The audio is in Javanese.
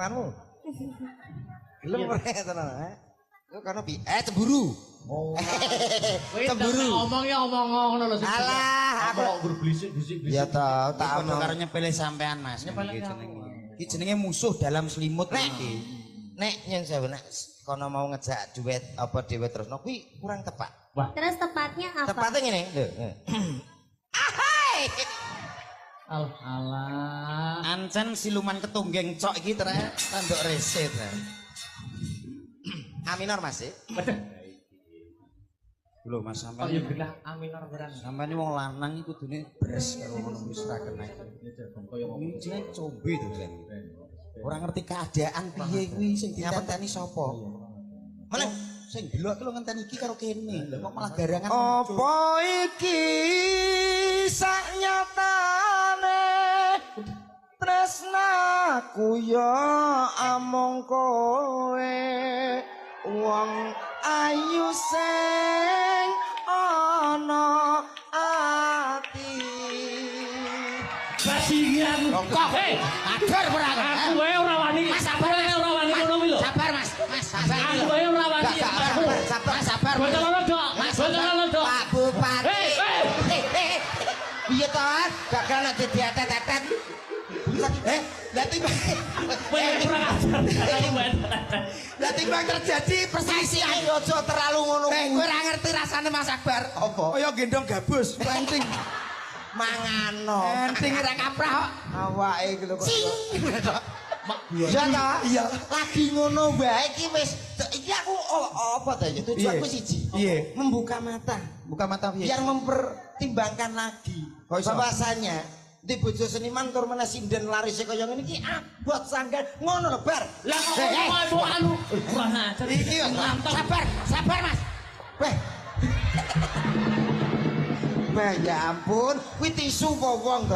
Panmu. Gelem ora tenan, Yo karena cemburu. Oh. Cemburu. Ngomong ya omong ngono lho. Alah, aku kok berblisik-blisik. Ya ta, tak ono karo nyepele sampean Mas. Iki jenenge. Iki jenenge musuh dalam selimut iki. Nek nyen sewu nek kono mau ngejak duet apa dhewe terus kuwi kurang tepat. Wah. Terus tepatnya apa? Tepatnya ngene, lho. Ahai. Alah. Ancen siluman ketunggeng cok iki terus tanduk resit. A minor Mas. Lho Mas Oh sampean. ya bilang A minor barang. Sampeyan iki wong lanang iki kudune bres karo ngono wis ra kena. Iki jenenge combe to jan. Ora ngerti keadaan piye kuwi sing ditenteni sapa. Malah sing delok ki lho ngenteni iki karo kene. Lho kok malah garangan. Apa iki sak nyatane tresnaku ya among kowe wong ayu sing ana ati Bajingan. Kok adur ora Aku wae ora wani. Mas sabar ora wani ngono kuwi lho. Sabar Mas, Mas sabar. Aku wae ora wani. Sabar. Boten ngono, Dok. Mas Boten ngono, Dok. Pak Bupati. Piye to? Gak kena dietet-etet. Lah timbang Kurang ajar. lah timbang terjadi perselisihan aja terlalu ngono. Kowe ora ngerti rasane Mas Akbar. Apa? Kaya gendong gabus, penting. Mangano. Penting ora kaprah kok. Awake iki lho kok. Iya ta? Iya. Lagi ngono wae iki wis iki aku apa ta ya? Tujuanku siji. Iya. Membuka mata. Buka mata piye? Biar mempertimbangkan lagi bahwasanya di bojo seniman tur meneh sinden larise kaya ngene iki abot sanggan ngono lho bar. Lah kok anu kurang ajar. Iki sabar Mas. Weh. Weh ya ampun, kuwi tisu apa wong to?